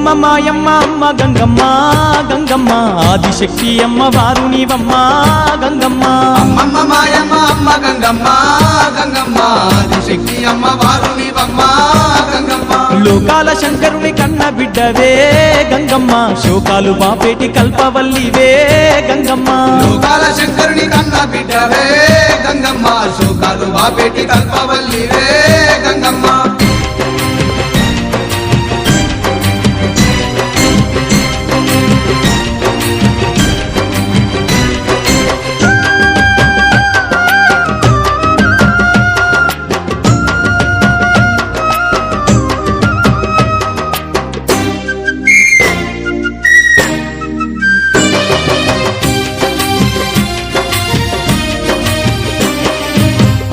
అమ్మమ్మ మాయమ్మ అమ్మ గంగమ్మ గంగమ్మ ఆదిశక్తి అమ్మ వారు నీవమ్మ గంగమ్మ అమ్మమ్మ మాయమ్మ అమ్మ గంగమ్మ గంగమ్మ ఆదిశక్తి అమ్మ వారు నీవమ్మ గంగమ్మ లోకాల శంకరుని కన్న బిడ్డవే గంగమ్మ శోకాలు బాపేటి కల్పవల్లివే గంగమ్మ లోకాల శంకరుని కన్న బిడ్డవే గంగమ్మ శోకాలు బాపేటి కల్పవల్లివే గంగమ్మ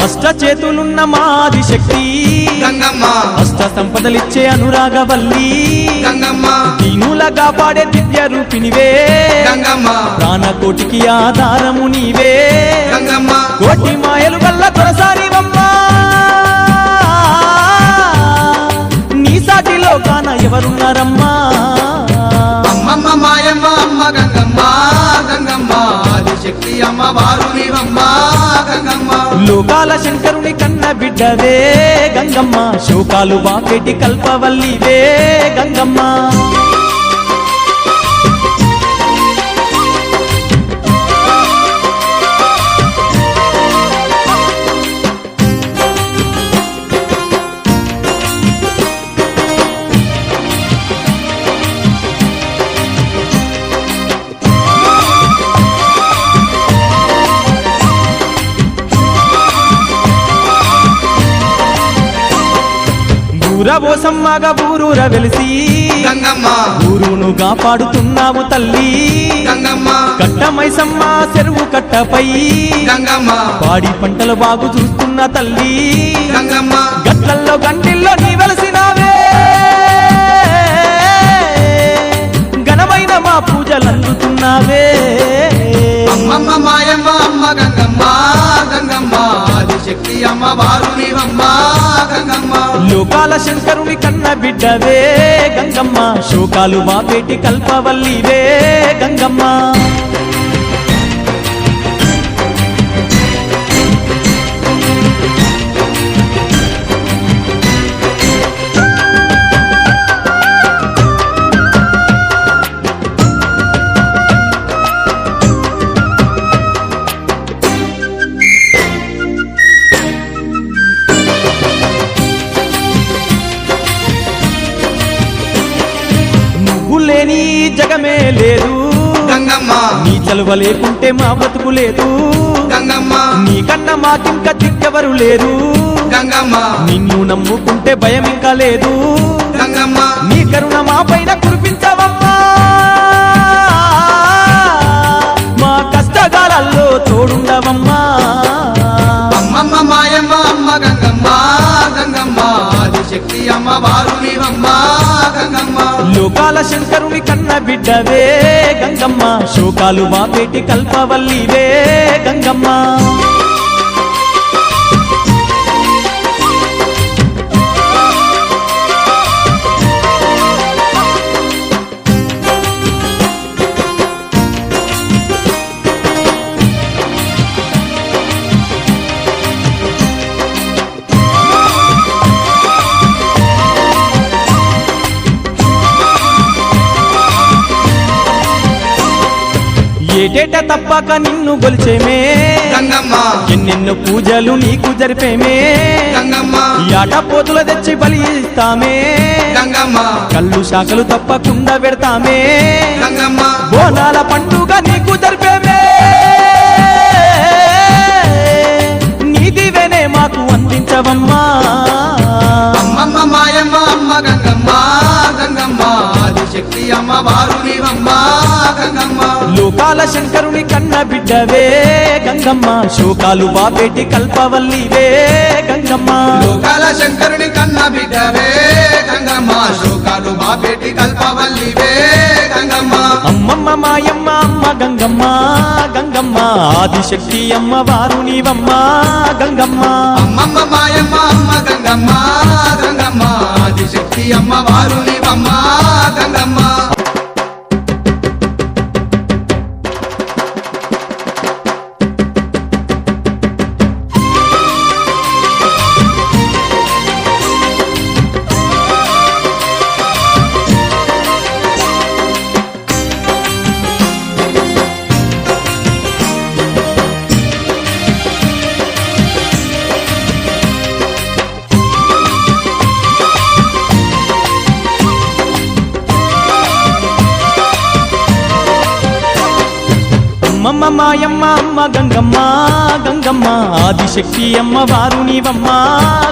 అష్ట చేతులున్న మాదిశక్తి గంగమ్మ అష్ట సంపదలిచ్చే అనురాగవల్లి గంగమ్మ దీనుల కాపాడే దివ్య రూపినివే గంగమ్మ ప్రాణకోటికి ఆధారము నీవే గంగమ్మ కోటి మాయలు వల్ల దొరసానివమ్మ నీ సాటిలో కాన ఎవరున్నారమ్మా అమ్మమ్మ మాయమ్మ అమ్మ గంగమ్మ గంగమ్మ ఆదిశక్తి అమ్మ వారు నీవమ్మ గంగమ్మ లోకాల శంకరుని కన్న బిడ్డవే గంగమ్మ శోకాలు బాపేటి కల్పవల్లివే గంగమ్మ ఊరబోసమ్మగా ఊరూర వెలిసి గంగమ్మ ఊరును కాపాడుతున్నావు తల్లి గంగమ్మ కట్టమైసమ్మ చెరువు కట్టపై గంగమ్మ పాడి పంటలు బాగు చూస్తున్న తల్లి గంగమ్మ గట్లల్లో గంటిల్లో నీ వెలసినావే ఘనమైన మా పూజలు అందుతున్నావే అమ్మమ్మ మాయమ్మ అమ్మ గంగమ్మ గంగమ్మ ఆదిశక్తి అమ్మ వారు నీవమ్మ గంగమ్మ లోకాల శంకరుని కన్న బిడ్డవే గంగమ్మ శోకాలు బాపేటి కల్పవల్లివే గంగమ్మ లేని జగమే లేదు గంగమ్మ నీ చలువ లేకుంటే మా బతుకు లేదు గంగమ్మ నీ కన్నా మాకింక దిక్కెవరు లేరు గంగమ్మ నిన్ను నమ్ముకుంటే భయం ఇంకా లేదు గంగమ్మ నీ కరుణ మా పైన కురిపించవమ్మా మా కష్టకాలలో తోడుండవమ్మా అమ్మమ్మ మాయమ్మ అమ్మ గంగమ్మ గంగమ్మ ఆదిశక్తి అమ్మ వారు నీవమ్మ గంగమ్మ లోకాల శంకరుని కన్న బిడ్డవే గంగమ్మ శోకాలు బాపేటి కల్పవల్లివే గంగమ్మ ఏటేట తప్పక నిన్ను గొలిచేమే గంగమ్మ ఎన్నెన్నో పూజలు నీకు జరిపేమే గంగమ్మ యాట పోతుల తెచ్చి బలి ఇస్తామే గంగమ్మ కళ్ళు శాఖలు తప్పకుండా పెడతామే గంగమ్మ బోనాల పండుగ నీకు జరిపేమే నీ దివెనే మాకు అందించవమ్మా అమ్మమ్మ మాయమ్మ అమ్మ గంగమ్మ గంగమ్మ ఆదిశక్తి అమ్మ వారు నీవమ్మ గంగమ్మ లోకాల శంకరుని కన్న బిడ్డవే గంగమ్మ శోకాలు బాపేటి కల్పవల్లివే గంగమ్మ లోకాల శంకరుని కన్న బిడ్డవే గంగమ్మ శోకాలు బాపేటి కల్పవల్లివే గంగమ్మ అమ్మమ్మ మాయమ్మ అమ్మ గంగమ్మ గంగమ్మ ఆదిశక్తి అమ్మ వారు నీవమ్మ గంగమ్మ అమ్మమ్మ మాయమ్మ అమ్మ గంగమ్మ గంగమ్మ ఆదిశక్తి అమ్మ వారు నీవమ్మ గంగమ్మ అమ్మమ్మ మాయమ్మ అమ్మ గంగమ్మ గంగమ్మ ఆదిశక్తి అమ్మ వారు నీవమ్మ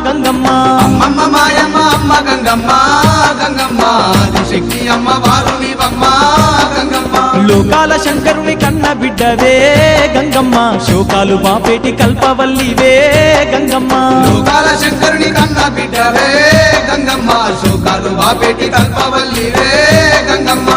గంగమ్మ అమ్మమ్మ మాయమ్మ అమ్మ గంగమ్మ గంగమ్మ ఆదిశక్తి అమ్మ వారు నీవమ్మ గంగమ్మ లోకాల శంకరుని కన్న బిడ్డవే గంగమ్మ శోకాలు బాపేటి కల్పవల్లివే గంగమ్మ లోకాల శంకరుని కన్న బిడ్డవే గంగమ్మ శోకాలు బాపేటి కల్పవల్లివే గంగమ్మ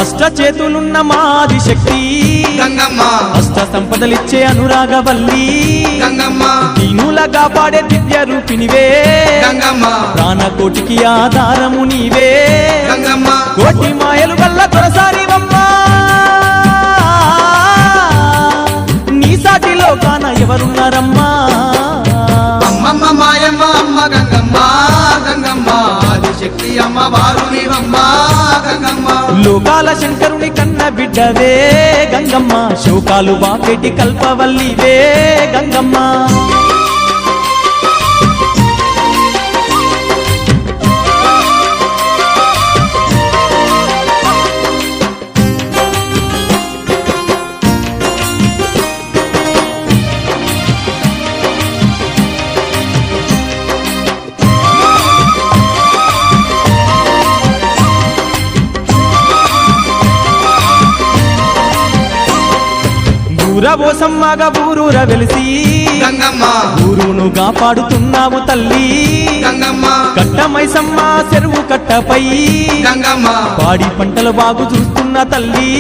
అష్ట చేతులున్న మాది శక్తి గంగమ్మ అష్ట సంపదలిచ్చే అనురాగవల్లి గంగమ్మ దీనులగా పాడే దివ్య రూపినివే గంగమ్మ ప్రాణకోటికి ఆధారము నీవే గంగమ్మ కోటి మాయలు వల్ల దొరసానివమ్మా నీ సాటిలో కాన ఎవరున్నారమ్మా అమ్మమ్మ మాయమ్మ అమ్మ గంగమ్మ గంగమ్మ ఆదిశక్తి అమ్మ వారు నీవమ్మ గంగమ్మ లోకాల శంకరుని కన్న బిడ్డవే గంగమ్మ శోకాలు బాపెటి కల్పవల్లివే గంగమ్మ ఊరవోసమ్మగా ఊరూర వెలిసి గంగమ్మ ఊరును కాపాడుతున్నావు తల్లి గంగమ్మ కట్టమైసమ్మ చెరువు కట్టపై గంగమ్మ పాడి పంటలు బాగు చూస్తున్న తల్లి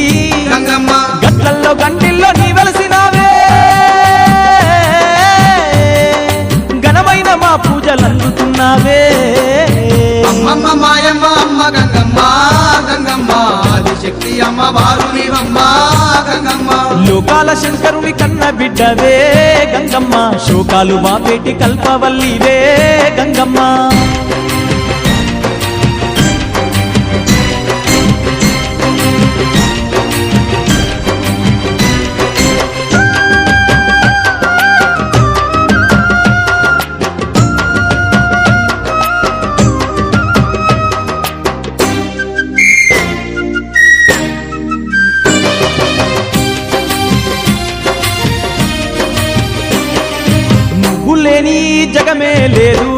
గంగమ్మ గట్లల్లో గంటిల్లో నీ వెలసినావే ఘనమైన మా పూజలు అందుతున్నావే అమ్మమ్మ మాయమ్మ అమ్మ గంగమ్మ గంగమ్మ ఆదిశక్తి అమ్మ వారు నీవమ్మ గంగమ్మ లోకాల శంకరుని కన్న బిడ్డవే గంగమ్మ శోకాలు బాపేటి కల్పవల్లివే గంగమ్మ లేని జగమే లేదు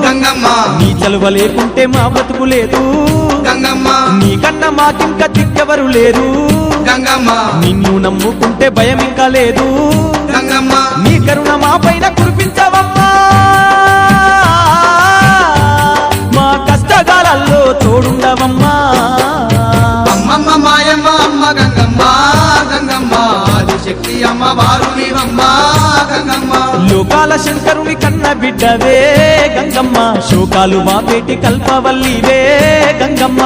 గంగమ్మ నీ చలువ లేకుంటే మా బతుకు లేదు గంగమ్మ నీ కన్నా మాకింక దిక్కెవరు లేరు గంగమ్మ నిన్ను నమ్ముకుంటే భయం ఇంకా లేదు గంగమ్మ నీ కరుణ మా పైన కురిపించవమ్మా మా కష్టకాలలో తోడుండవమ్మా అమ్మమ్మ మాయమ్మ అమ్మ గంగమ్మ గంగమ్మ ఆదిశక్తి అమ్మ వారు నీవమ్మ గంగమ్మ లోకాల శంకరుని కన్న బిడ్డవే గంగమ్మ శోకాలు బాపేటి కల్పవల్లివే గంగమ్మ